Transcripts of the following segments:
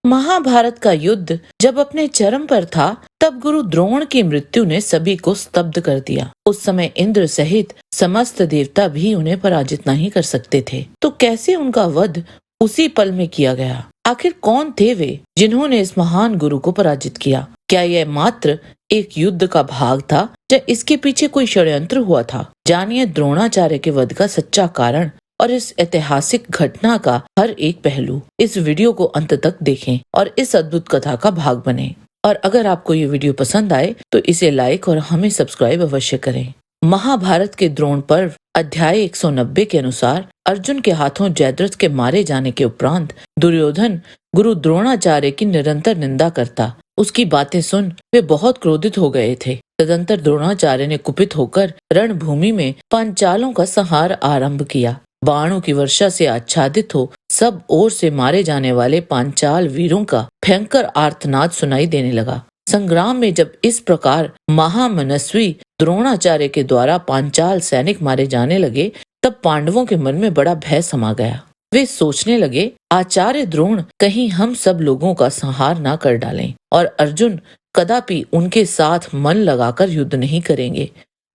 महाभारत का युद्ध जब अपने चरम पर था, तब गुरु द्रोण की मृत्यु ने सभी को स्तब्ध कर दिया। उस समय इंद्र सहित समस्त देवता भी उन्हें पराजित नहीं कर सकते थे। तो कैसे उनका वध उसी पल में किया गया? आखिर कौन थे वे जिन्होंने इस महान गुरु को पराजित किया? क्या यह मात्र एक युद्ध का भाग था या इसके पीछे कोई षड्यंत्र हुआ था? जानिए द्रोणाचार्य के वध का सच्चा कारण और इस ऐतिहासिक घटना का हर एक पहलू। इस वीडियो को अंत तक देखें और इस अद्भुत कथा का भाग बने। और अगर आपको ये वीडियो पसंद आए तो इसे लाइक और हमें सब्सक्राइब अवश्य करें। महाभारत के द्रोण पर्व अध्याय 190 के अनुसार अर्जुन के हाथों जयद्रथ के मारे जाने के उपरांत दुर्योधन गुरु द्रोणाचार्य की निरंतर निंदा करता। उसकी बातें सुन वे बहुत क्रोधित हो गए थे। तदंतर द्रोणाचार्य ने कुपित होकर रणभूमि में पांचालों का संहार आरंभ किया। बाणों की वर्षा से आच्छादित हो सब ओर से मारे जाने वाले पांचाल वीरों का भयंकर आर्तनाद सुनाई देने लगा। संग्राम में जब इस प्रकार महामनस्वी द्रोणाचार्य के द्वारा पांचाल सैनिक मारे जाने लगे, तब पांडवों के मन में बड़ा भय समा गया। वे सोचने लगे, आचार्य द्रोण कहीं हम सब लोगों का संहार न कर डालें और अर्जुन कदापि उनके साथ मन लगाकर युद्ध नहीं करेंगे।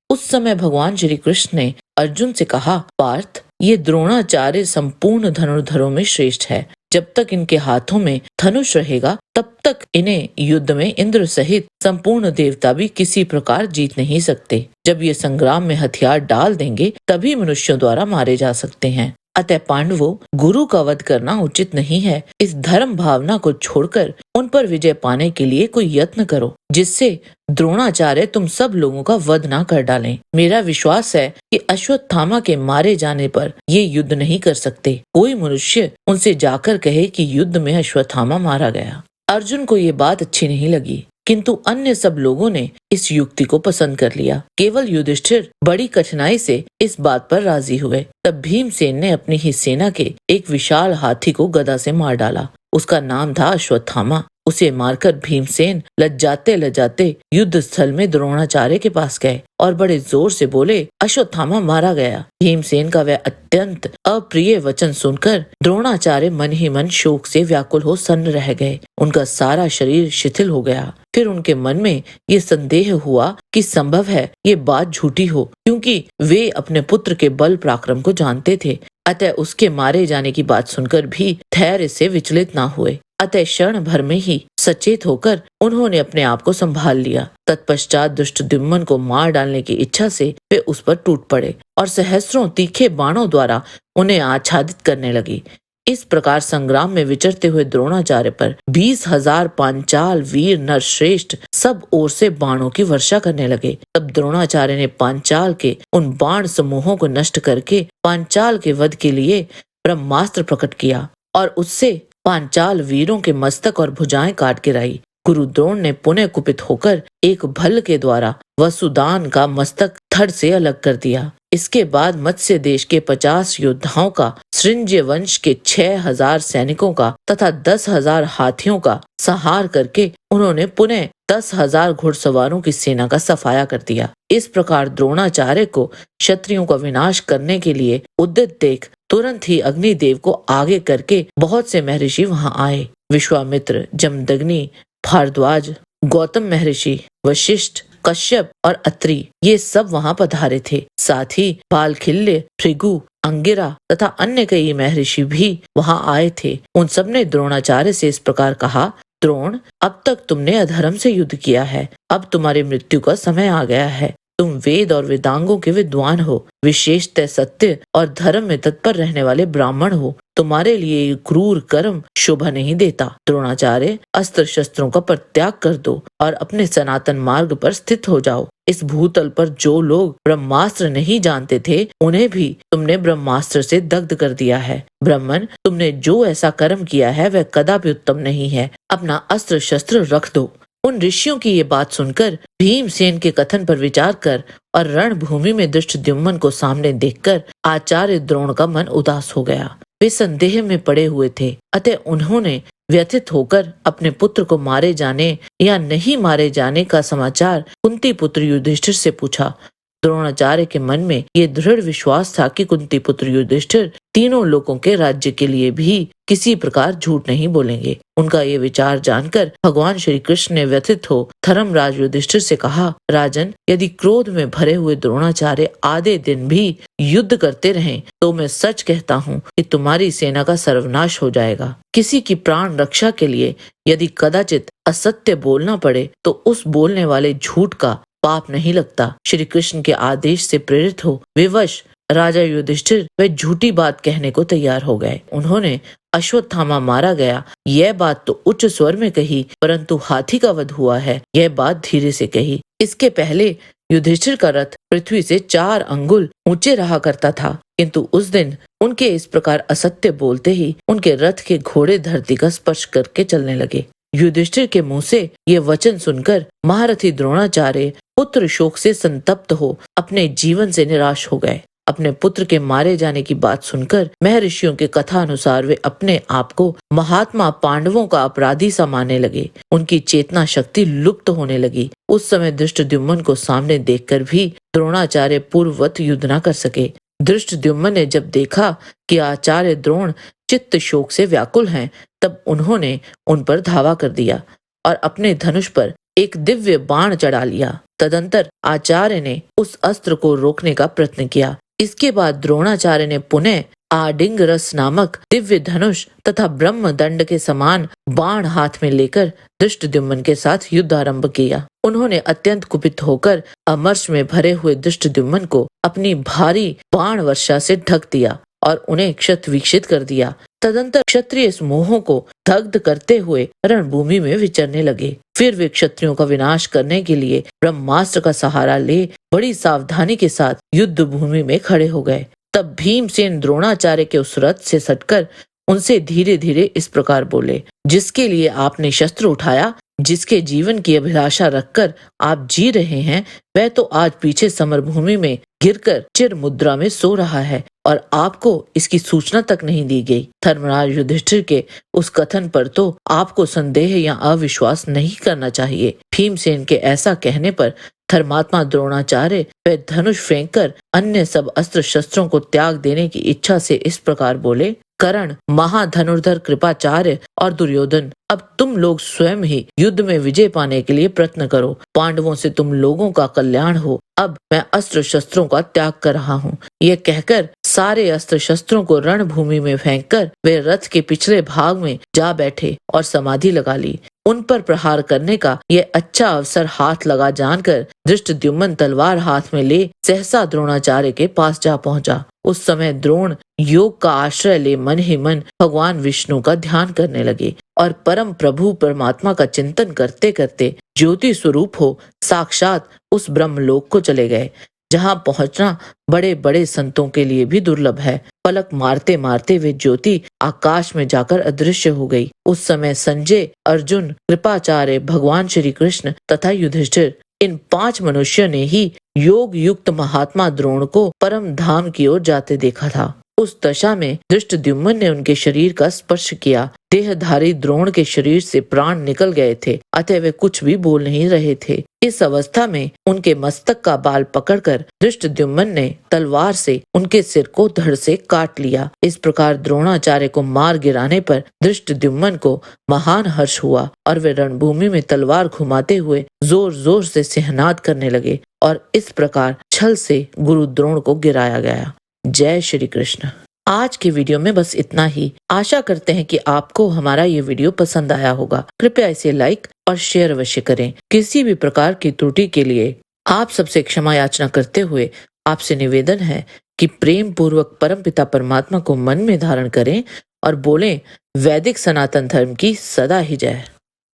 उस समय भगवान श्री कृष्ण ने अर्जुन से कहा, पार्थ, ये द्रोणाचार्य संपूर्ण धनुर्धरों में श्रेष्ठ है। जब तक इनके हाथों में धनुष रहेगा, तब तक इन्हें युद्ध में इंद्र सहित संपूर्ण देवता भी किसी प्रकार जीत नहीं सकते। जब ये संग्राम में हथियार डाल देंगे, तभी मनुष्यों द्वारा मारे जा सकते हैं। अतः पांडवों, गुरु का वध करना उचित नहीं है। इस धर्म भावना को छोड़कर उन पर विजय पाने के लिए कोई यत्न करो, जिससे द्रोणाचार्य तुम सब लोगों का वध ना कर डालें। मेरा विश्वास है कि अश्वत्थामा के मारे जाने पर ये युद्ध नहीं कर सकते। कोई मनुष्य उनसे जाकर कहे कि युद्ध में अश्वत्थामा मारा गया। अर्जुन को ये बात अच्छी नहीं लगी, किंतु अन्य सब लोगों ने इस युक्ति को पसंद कर लिया। केवल युधिष्ठिर बड़ी कठिनाई से इस बात पर राजी हुए। तब भीमसेन ने अपनी ही सेना के एक विशाल हाथी को गदा से मार डाला। उसका नाम था अश्वत्थामा। उसे मारकर भीमसेन लज्जाते लज्जाते युद्ध स्थल में द्रोणाचार्य के पास गए और बड़े जोर से बोले, अश्वत्थामा मारा गया। भीमसेन का वह अत्यंत अप्रिय वचन सुनकर द्रोणाचार्य मन ही मन शोक से व्याकुल हो सन्न रह गए। उनका सारा शरीर शिथिल हो गया। फिर उनके मन में ये संदेह हुआ कि संभव है ये बात झूठी हो, क्योंकि वे अपने पुत्र के बल पराक्रम को जानते थे। अतः उसके मारे जाने की बात सुनकर भी धैर्य से विचलित न हुए। अतः क्षण भर में ही सचेत होकर उन्होंने अपने आप को संभाल लिया। तत्पश्चात दुष्टद्युम्न को मार डालने की इच्छा से वे उस पर टूट पड़े और सहस्रों तीखे बाणों द्वारा उन्हें आच्छादित करने लगी। इस प्रकार संग्राम में विचरते हुए द्रोणाचार्य पर 20,000 पांचाल वीर नरश्रेष्ठ सब ओर से बाणों की वर्षा करने लगे। तब द्रोणाचार्य ने पांचाल के उन बाण समूहों को नष्ट करके पांचाल के वध के लिए ब्रह्मास्त्र प्रकट किया और उससे पांचाल वीरों के मस्तक और भुजाएं काट गिराई। गुरु द्रोण ने पुनः कुपित होकर एक भल्ल के द्वारा वसुदान का मस्तक धड़ से अलग कर दिया। इसके बाद मत्स्य देश के 50 योद्धाओं का, सृंज्य वंश के 6,000 सैनिकों का तथा 10,000 हाथियों का संहार करके उन्होंने पुनः 10,000 घुड़सवारों की सेना का सफाया कर दिया। इस प्रकार द्रोणाचार्य को क्षत्रियों का विनाश करने के लिए उद्यत देख तुरंत ही अग्निदेव को आगे करके बहुत से महर्षि वहां आए। विश्वामित्र, जमदग्नि, भारद्वाज, गौतम महर्षि, वशिष्ठ, कश्यप और अत्रि, ये सब वहां पधारे थे। साथ ही बालखिल्य, भृगु, अंगिरा तथा अन्य कई महर्षि भी वहां आए थे। उन सब ने द्रोणाचार्य से इस प्रकार कहा, द्रोण, अब तक तुमने अधर्म से युद्ध किया है। अब तुम्हारी मृत्यु का समय आ गया है। तुम वेद और वेदांगों के विद्वान हो, विशेषतः सत्य और धर्म में तत्पर रहने वाले ब्राह्मण हो। तुम्हारे लिए ये क्रूर कर्म शोभा नहीं देता। द्रोणाचार्य, अस्त्र शस्त्रों का परित्याग कर दो और अपने सनातन मार्ग पर स्थित हो जाओ। इस भूतल पर जो लोग ब्रह्मास्त्र नहीं जानते थे, उन्हें भी तुमने ब्रह्मास्त्र से दग्ध कर दिया है। ब्राह्मण, तुमने जो ऐसा कर्म किया है वह कदापि उत्तम नहीं है। अपना अस्त्र शस्त्र रख दो। उन ऋषियों की ये बात सुनकर भीमसेन के कथन पर विचार कर और रणभूमि में दुष्टद्युम्न को सामने देखकर आचार्य द्रोण का मन उदास हो गया। वे संदेह में पड़े हुए थे। अतः उन्होंने व्यथित होकर अपने पुत्र को मारे जाने या नहीं मारे जाने का समाचार कुंती पुत्र युधिष्ठिर से पूछा। द्रोणाचार्य के मन में ये दृढ़ विश्वास था कि कुंती पुत्र युधिष्ठिर तीनों लोगों के राज्य के लिए भी किसी प्रकार झूठ नहीं बोलेंगे। उनका ये विचार जानकर भगवान श्री कृष्ण ने व्यथित हो धर्मराज युधिष्ठिर से कहा, राजन, यदि क्रोध में भरे हुए द्रोणाचार्य आधे दिन भी युद्ध करते रहें, तो मैं सच कहता हूँ कि तुम्हारी सेना का सर्वनाश हो जाएगा। किसी की प्राण रक्षा के लिए यदि कदाचित असत्य बोलना पड़े तो उस बोलने वाले झूठ का पाप नहीं लगता। श्री कृष्ण के आदेश से प्रेरित हो विवश राजा युधिष्ठिर वे झूठी बात कहने को तैयार हो गए। उन्होंने अश्वत्थामा मारा गया यह बात तो उच्च स्वर में कही, परंतु हाथी का वध हुआ है यह बात धीरे से कही। इसके पहले युधिष्ठिर का रथ पृथ्वी से 4 अंगुल ऊंचे रहा करता था, किंतु उस दिन उनके इस प्रकार असत्य बोलते ही उनके रथ के घोड़े धरती का स्पर्श करके चलने लगे। युधिष्ठिर के मुंह से ये वचन सुनकर महारथी द्रोणाचार्य पुत्र शोक से संतप्त हो अपने जीवन से निराश हो गए। अपने पुत्र के मारे जाने की बात सुनकर महर्षियों के कथा अनुसार वे अपने आप को महात्मा पांडवों का अपराधी सा मानने लगे। उनकी चेतना शक्ति लुप्त होने लगी। उस समय धृष्टद्युम्न को सामने देखकर भी द्रोणाचार्य पूर्ववत युद्ध न कर सके। धृष्टद्युम्न ने जब देखा कि आचार्य द्रोण चित्त शोक से व्याकुल हैं, तब उन्होंने उन पर धावा कर दिया और अपने धनुष पर एक दिव्य बाण चढ़ा लिया। तदंतर आचार्य ने उस अस्त्र को रोकने का प्रयत्न किया। इसके बाद द्रोणाचार्य ने पुनः आडिंग रस नामक दिव्य धनुष तथा ब्रह्म दंड के समान बाण हाथ में लेकर धृष्टद्युम्न के साथ युद्ध आरंभ किया। उन्होंने अत्यंत कुपित होकर अमर्ष में भरे हुए धृष्टद्युम्न को अपनी भारी बाण वर्षा से ढक दिया और उन्हें क्षत विक्षित कर दिया। तदंतर क्षत्रिय समूहों को दग्ध करते हुए रणभूमि में विचरने लगे। फिर वे क्षत्रियों का विनाश करने के लिए ब्रह्मास्त्र का सहारा ले बड़ी सावधानी के साथ युद्ध भूमि में खड़े हो गए। तब भीमसेन द्रोणाचार्य के उस रथ से सटकर उनसे धीरे धीरे इस प्रकार बोले, जिसके लिए आपने शस्त्र उठाया, जिसके जीवन की अभिलाषा रखकर आप जी रहे हैं, वह तो आज पीछे समरभूमि में गिरकर चिर मुद्रा में सो रहा है और आपको इसकी सूचना तक नहीं दी गई। धर्मराज युधिष्ठिर के उस कथन पर तो आपको संदेह या अविश्वास नहीं करना चाहिए। भीमसेन के ऐसा कहने पर धर्मात्मा द्रोणाचार्य वे धनुष फेंककर अन्य सब अस्त्र शस्त्रों को त्याग देने की इच्छा से इस प्रकार बोले, कर्ण, महाधनुर्धर कृपाचार्य और दुर्योधन, अब तुम लोग स्वयं ही युद्ध में विजय पाने के लिए प्रयत्न करो। पांडवों से तुम लोगों का कल्याण हो। अब मैं अस्त्र शस्त्रों का त्याग कर रहा हूँ। यह कहकर सारे अस्त्र शस्त्रों को रणभूमि में फेंककर वे रथ के पिछले भाग में जा बैठे और समाधि लगा ली। उन पर प्रहार करने का यह अच्छा अवसर हाथ लगा जानकर धृष्टद्युम्न तलवार हाथ में ले सहसा द्रोणाचार्य के पास जा पहुंचा। उस समय द्रोण योग का आश्रय ले मन ही मन भगवान विष्णु का ध्यान करने लगे और परम प्रभु परमात्मा का चिंतन करते करते ज्योति स्वरूप हो साक्षात उस ब्रह्मलोक को चले गए, जहाँ पहुंचना बड़े बड़े संतों के लिए भी दुर्लभ है। पलक मारते मारते वे ज्योति आकाश में जाकर अदृश्य हो गई। उस समय संजय, अर्जुन, कृपाचार्य, भगवान श्री कृष्ण तथा युधिष्ठिर, इन 5 मनुष्यों ने ही योग युक्त महात्मा द्रोण को परम धाम की ओर जाते देखा था। उस दशा में धृष्टद्युम्न ने उनके शरीर का स्पर्श किया। देहधारी द्रोण के शरीर से प्राण निकल गए थे, अतः वे कुछ भी बोल नहीं रहे थे। इस अवस्था में उनके मस्तक का बाल पकड़कर धृष्टद्युम्न ने तलवार से उनके सिर को धड़ से काट लिया। इस प्रकार द्रोणाचार्य को मार गिराने पर धृष्टद्युम्न को महान हर्ष हुआ और वे रणभूमि में तलवार घुमाते हुए जोर जोर से सिंहनाद करने लगे और इस प्रकार छल से गुरु द्रोण को गिराया गया। जय श्री कृष्ण। आज के वीडियो में बस इतना ही। आशा करते हैं कि आपको हमारा ये वीडियो पसंद आया होगा। कृपया इसे लाइक और शेयर अवश्य करें। किसी भी प्रकार की त्रुटि के लिए आप सबसे क्षमा याचना करते हुए आपसे निवेदन है कि प्रेम पूर्वक परमपिता परमात्मा को मन में धारण करें और बोलें, वैदिक सनातन धर्म की सदा ही जय।